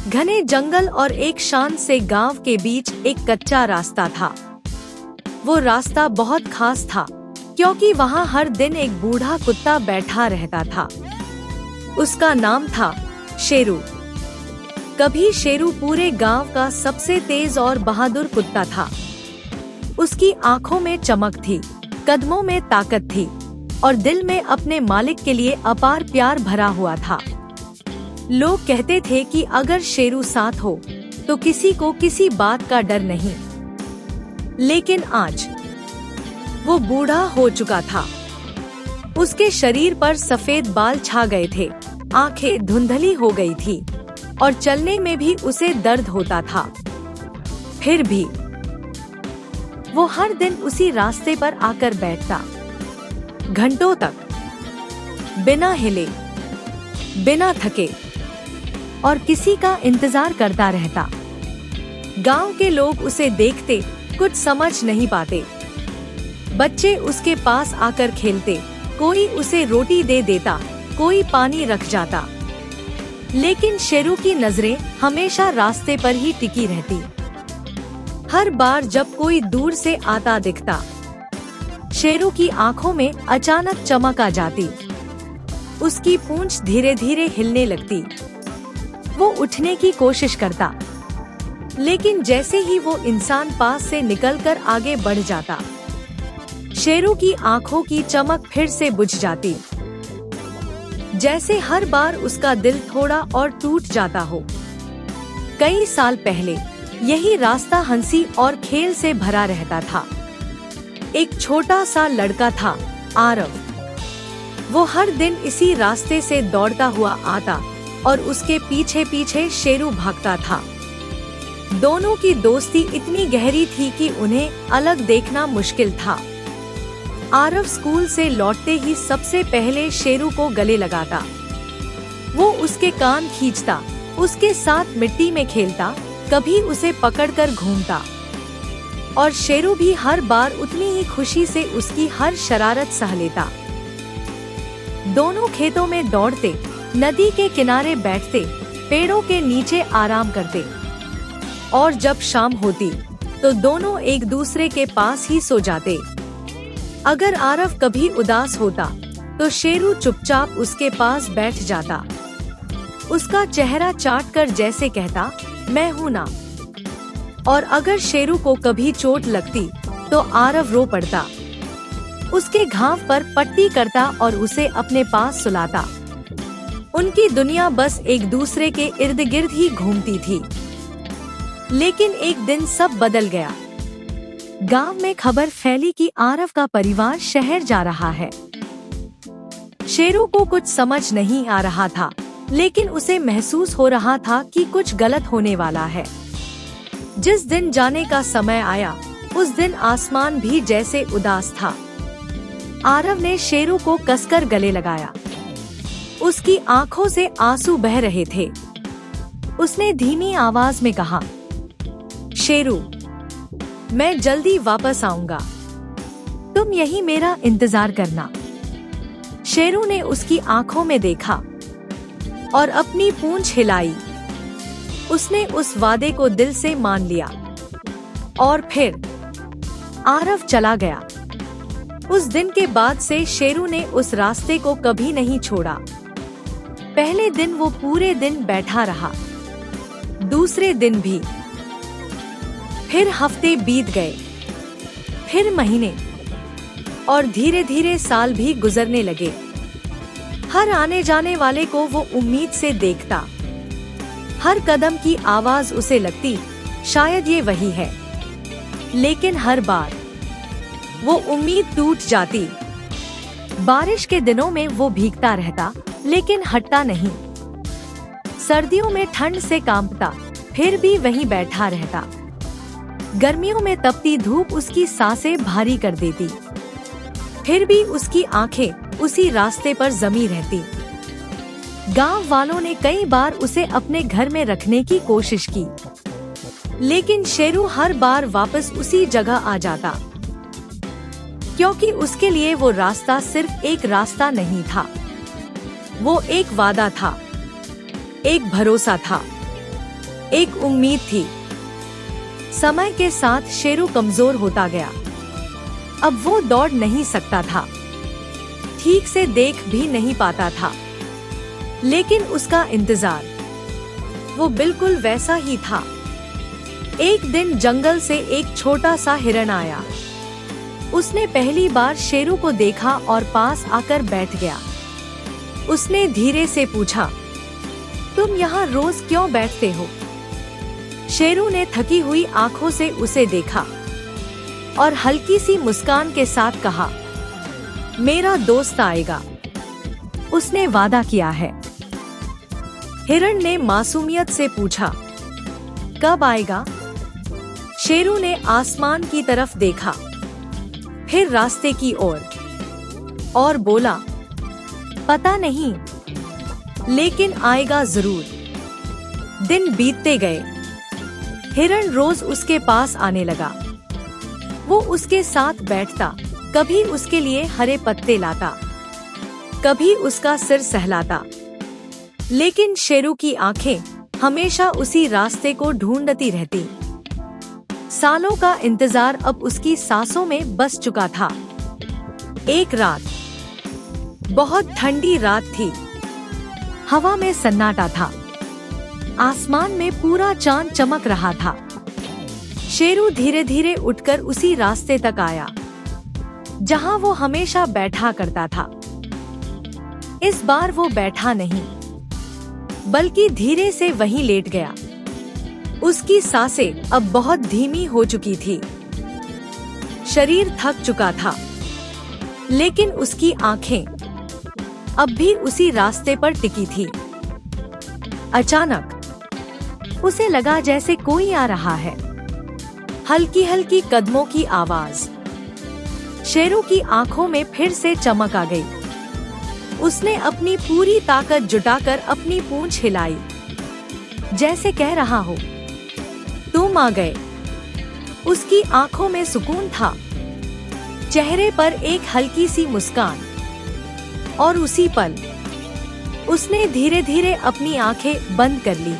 घने जंगल और एक शांत से गांव के बीच एक कच्चा रास्ता था। वो रास्ता बहुत खास था क्योंकि वहाँ हर दिन एक बूढ़ा कुत्ता बैठा रहता था। उसका नाम था शेरू। कभी शेरू पूरे गांव का सबसे तेज और बहादुर कुत्ता था। उसकी आंखों में चमक थी, कदमों में ताकत थी और दिल में अपने मालिक के लिए अपार प्यार भरा हुआ था। लोग कहते थे कि अगर शेरू साथ हो तो किसी को किसी बात का डर नहीं। लेकिन आज वो बूढ़ा हो चुका था। उसके शरीर पर सफेद बाल छा गए थे, आंखें धुंधली हो गई थी और चलने में भी उसे दर्द होता था। फिर भी वो हर दिन उसी रास्ते पर आकर बैठता, घंटों तक, बिना हिले, बिना थके और किसी का इंतजार करता रहता। गांव के लोग उसे देखते कुछ समझ नहीं पाते। बच्चे उसके पास आकर खेलते, कोई उसे रोटी दे देता, कोई पानी रख जाता। लेकिन शेरू की नजरें हमेशा रास्ते पर ही टिकी रहती। हर बार जब कोई दूर से आता दिखता, शेरू की आंखों में अचानक चमक आ जाती। उसकी पूंछ धीरे धीरे हिलने लगती। वो उठने की कोशिश करता, लेकिन जैसे ही वो इंसान पास से निकलकर आगे बढ़ जाता, शेरू की आंखों की चमक फिर से बुझ जाती, जैसे हर बार उसका दिल थोड़ा और टूट जाता हो। कई साल पहले यही रास्ता हंसी और खेल से भरा रहता था। एक छोटा सा लड़का था, आरव। वो हर दिन इसी रास्ते से दौड़ता हुआ आता और उसके पीछे पीछे शेरू भागता था। दोनों की दोस्ती इतनी गहरी थी कि उन्हें अलग देखना मुश्किल था। आरव स्कूल से लौटते ही सबसे पहले शेरू को गले लगाता। वो उसके कान खींचता, उसके साथ मिट्टी में खेलता, कभी उसे पकड़कर घूमता। और शेरू भी हर बार उतनी ही खुशी से उसकी हर शरारत सह लेता। दोनों खेतों में दौड़ते, नदी के किनारे बैठते, पेड़ों के नीचे आराम करते। और जब शाम होती तो दोनों एक दूसरे के पास ही सो जाते। अगर आरव कभी उदास होता तो शेरू चुपचाप उसके पास बैठ जाता, उसका चेहरा चाटकर जैसे कहता, मैं हूँ ना। और अगर शेरू को कभी चोट लगती तो आरव रो पड़ता, उसके घाव पर पट्टी करता और उसे अपने पास सुलाता। उनकी दुनिया बस एक दूसरे के इर्द गिर्द ही घूमती थी। लेकिन एक दिन सब बदल गया। गांव में खबर फैली कि आरव का परिवार शहर जा रहा है। शेरू को कुछ समझ नहीं आ रहा था, लेकिन उसे महसूस हो रहा था कि कुछ गलत होने वाला है। जिस दिन जाने का समय आया, उस दिन आसमान भी जैसे उदास था। आरव ने शेरू को कसकर गले लगाया। उसकी आंखों से आंसू बह रहे थे। उसने धीमी आवाज में कहा, शेरू, मैं जल्दी वापस आऊंगा, तुम यही मेरा इंतजार करना। शेरू ने उसकी आंखों में देखा और अपनी पूंछ हिलाई। उसने उस वादे को दिल से मान लिया। और फिर आरव चला गया। उस दिन के बाद से शेरू ने उस रास्ते को कभी नहीं छोड़ा। पहले दिन वो पूरे दिन बैठा रहा, दूसरे दिन भी, फिर हफ्ते बीत गए, फिर महीने, और धीरे धीरे साल भी गुजरने लगे। हर आने जाने वाले को वो उम्मीद से देखता। हर कदम की आवाज उसे लगती, शायद ये वही है। लेकिन हर बार वो उम्मीद टूट जाती। बारिश के दिनों में वो भीगता रहता, लेकिन हटता नहीं। सर्दियों में ठंड से कांपता, फिर भी वहीं बैठा रहता। गर्मियों में तपती धूप उसकी सांसें भारी कर देती, फिर भी उसकी आंखें उसी रास्ते पर जमी रहती। गांव वालों ने कई बार उसे अपने घर में रखने की कोशिश की, लेकिन शेरू हर बार वापस उसी जगह आ जाता, क्योंकि उसके लिए वो रास्ता सिर्फ एक रास्ता नहीं था, वो एक वादा था, एक भरोसा था। एक उम्मीद थी। समय के साथ शेरू कमजोर होता गया। अब वो दौड़ नहीं सकता था, ठीक से देख भी नहीं पाता था, लेकिन उसका इंतजार वो बिल्कुल वैसा ही था। एक दिन जंगल से एक छोटा सा हिरण आया। उसने पहली बार शेरू को देखा और पास आकर बैठ गया। उसने धीरे से पूछा, तुम यहाँ रोज क्यों बैठते हो? शेरू ने थकी हुई आंखों से उसे देखा और हल्की सी मुस्कान के साथ कहा, मेरा दोस्त आएगा, उसने वादा किया है। हिरण ने मासूमियत से पूछा, कब आएगा? शेरू ने आसमान की तरफ देखा, फिर रास्ते की ओर और बोला, पता नहीं, लेकिन आएगा जरूर। दिन बीतते गए। हिरण रोज उसके पास आने लगा। वो उसके साथ बैठता, कभी उसके लिए हरे पत्ते लाता, कभी उसका सिर सहलाता, लेकिन शेरू की आंखें हमेशा उसी रास्ते को ढूंढती रहती। सालों का इंतजार अब उसकी सांसों में बस चुका था। एक रात, बहुत ठंडी रात थी। हवा में सन्नाटा था, आसमान में पूरा चांद चमक रहा था। शेरू धीरे धीरे उठकर उसी रास्ते तक आया जहां वो हमेशा बैठा करता था। इस बार वो बैठा नहीं, बल्कि धीरे से वहीं लेट गया। उसकी सांसें अब बहुत धीमी हो चुकी थी, शरीर थक चुका था, लेकिन उसकी आंखें अब भी उसी रास्ते पर टिकी थी। अचानक उसे लगा जैसे कोई आ रहा है। हल्की हल्की कदमों की आवाज। शेरू की आंखों में फिर से चमक आ गई। उसने अपनी पूरी ताकत जुटाकर अपनी पूंछ हिलाई, जैसे कह रहा हो, तुम आ गए। उसकी आंखों में सुकून था, चेहरे पर एक हल्की सी मुस्कान, और उसी पल उसने धीरे धीरे अपनी आंखें बंद कर ली।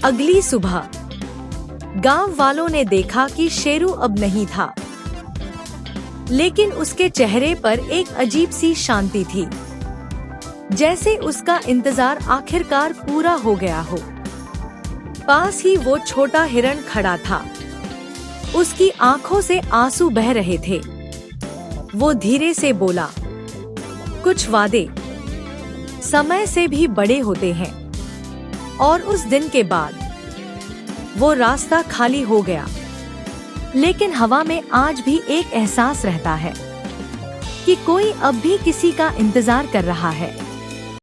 अगली सुबह गांव वालों ने देखा कि शेरू अब नहीं था, लेकिन उसके चेहरे पर एक अजीब सी शांति थी, जैसे उसका इंतजार आखिरकार पूरा हो गया हो। पास ही वो छोटा हिरण खड़ा था। उसकी आंखों से आंसू बह रहे थे। वो धीरे से बोला, कुछ वादे समय से भी बड़े होते हैं। और उस दिन के बाद वो रास्ता खाली हो गया, लेकिन हवा में आज भी एक एहसास रहता है कि कोई अब भी किसी का इंतजार कर रहा है।